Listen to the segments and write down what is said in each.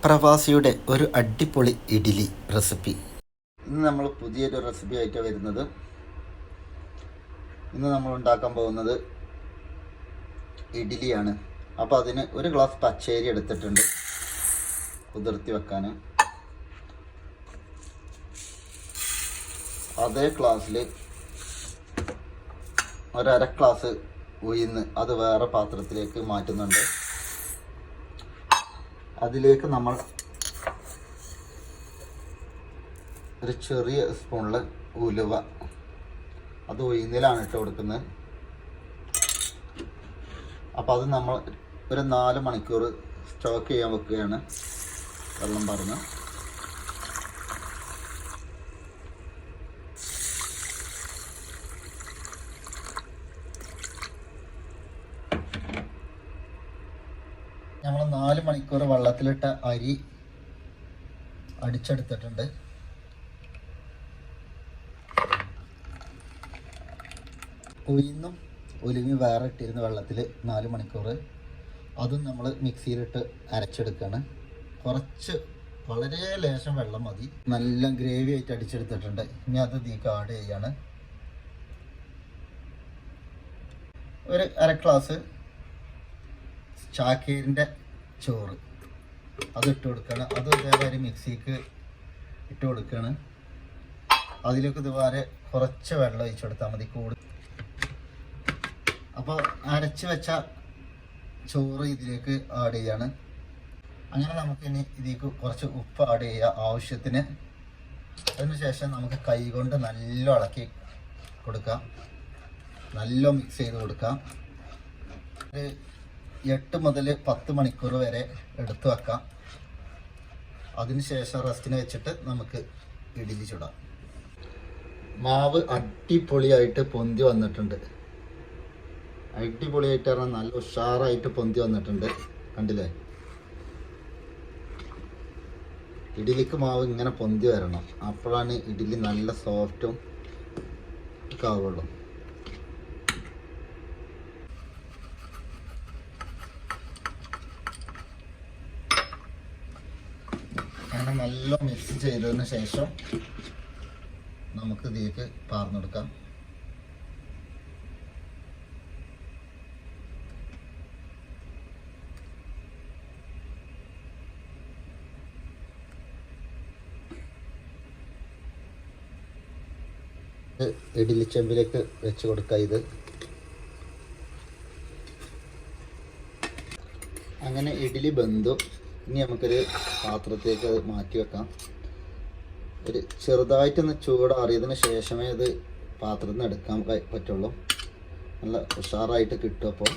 പ്രവാസിയുടെ ഒരു അടിപൊളി ഇഡ്ഡലി റെസിപ്പി. ഇന്ന് നമ്മൾ പുതിയൊരു റെസിപ്പി ആയിട്ടാണ് വരുന്നത്. ഇന്ന് നമ്മൾ ഉണ്ടാക്കാൻ പോകുന്നത് ഇഡ്ഡലിയാണ്. അപ്പോൾ അതിന് ഒരു ഗ്ലാസ് പച്ചരി എടുത്തിട്ടുണ്ട് കുതിർത്തി വെക്കാൻ. അതേ ഗ്ലാസ്സിൽ ഒരര ഗ്ലാസ് ഉഴുന്ന് അത് വേറെ പാത്രത്തിലേക്ക് മാറ്റുന്നുണ്ട്. അതിലേക്ക് നമ്മൾ ഒരു ചെറിയ സ്പൂണിൽ ഉലുവ, അത് ഉഴുന്നിലാണ് ഇട്ട് കൊടുക്കുന്നത്. അപ്പോൾ അത് നമ്മൾ ഒരു 4 മണിക്കൂർ സ്റ്റോക്ക് ചെയ്യാൻ വെക്കുകയാണ്, വെള്ളം പറഞ്ഞ്. നമ്മൾ 4 മണിക്കൂർ വെള്ളത്തിലിട്ട അരി അടിച്ചെടുത്തിട്ടുണ്ട്. ഉഴുന്നും ഉലുവയും വേറെ ഇട്ടിരുന്ന വെള്ളത്തിൽ 4 മണിക്കൂർ, അതും നമ്മൾ മിക്സിയിലിട്ട് അരച്ചെടുക്കുകയാണ്. കുറച്ച് വളരെ ലേശം വെള്ളം മതി. നല്ല ഗ്രേവി ആയിട്ട് അടിച്ചെടുത്തിട്ടുണ്ട്. ഇനി അത് ഇതിലേക്ക് ആഡ് ചെയ്യാണ്. ഒരു അര ഗ്ലാസ് ചാക്കേരിൻ്റെ ചോറ് അത് ഇട്ട് കൊടുക്കുകയാണ്. അത് ഇതേമാതിരി മിക്സിക്ക് ഇട്ട് കൊടുക്കുകയാണ്. അതിലേക്ക് ഇതുപോലെ കുറച്ച് വെള്ളം ഒഴിച്ചു കൊടുത്താൽ മതി. അപ്പോൾ അരച്ച് വെച്ച ചോറ് ഇതിലേക്ക് ആഡ് ചെയ്യാണ്. അങ്ങനെ നമുക്ക് ഇനി ഇതിലേക്ക് കുറച്ച് ഉപ്പ് ആഡ് ചെയ്യുക ആവശ്യത്തിന്. അതിനുശേഷം നമുക്ക് കൈ കൊണ്ട് നല്ല ഇളക്കി കൊടുക്കാം, നല്ല മിക്സ് ചെയ്ത് കൊടുക്കാം. ഒരു 8 മുതൽ 10 മണിക്കൂർ വരെ എടുത്തു വെക്കാം. അതിനുശേഷം റെസ്റ്റിന് വെച്ചിട്ട് നമുക്ക് ഇഡ്ഡലി ചുടാം. മാവ് അടിപൊളിയായിട്ട് പൊന്തി വന്നിട്ടുണ്ട്. അടിപൊളിയായിട്ട് പറഞ്ഞാൽ നല്ല ഉഷാറായിട്ട് പൊന്തി വന്നിട്ടുണ്ട്. കണ്ടില്ലേ? ഇഡ്ഡലിക്ക് മാവ് ഇങ്ങനെ പൊന്തി വരണം, അപ്പോഴാണ് ഇഡ്ഡലി നല്ല സോഫ്റ്റും ഒക്കെ ആവുള്ളൂ. അങ്ങനെ നല്ല മിക്സ് ചെയ്തതിന് ശേഷം നമുക്ക് ഇതിലേക്ക് പാർന്നെടുക്കാം. ഇഡ്ഡലി ചെമ്പിലേക്ക് വെച്ച് കൊടുക്കുക. ഇത് അങ്ങനെ ഇഡ്ഡലി ബന്ധു. ഇനി നമുക്കൊരു പാത്രത്തേക്ക് അത് മാറ്റി വെക്കാം. ഒരു ചെറുതായിട്ടൊന്ന് ചൂടാറിയതിന് ശേഷമേ അത് പാത്രത്തിൽ നിന്ന് എടുക്കാൻ പറ്റുള്ളൂ. നല്ല ഉഷാറായിട്ട് കിട്ടും. അപ്പോൾ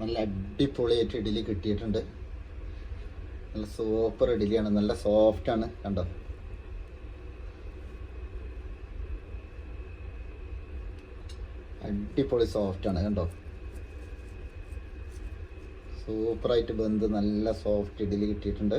നല്ല അടിപൊളിയായിട്ട് ഇഡ്ഡലി കിട്ടിയിട്ടുണ്ട്. നല്ല സൂപ്പർ ഇഡ്ഡലിയാണ്, നല്ല സോഫ്റ്റാണ്. കണ്ടോ? അടിപൊളി സോഫ്റ്റാണ്, കണ്ടോ? സൂപ്പറായിട്ട് ബന്ധ് നല്ല സോഫ്റ്റ് ഇഡ്ഡലി കിട്ടിയിട്ടുണ്ട്.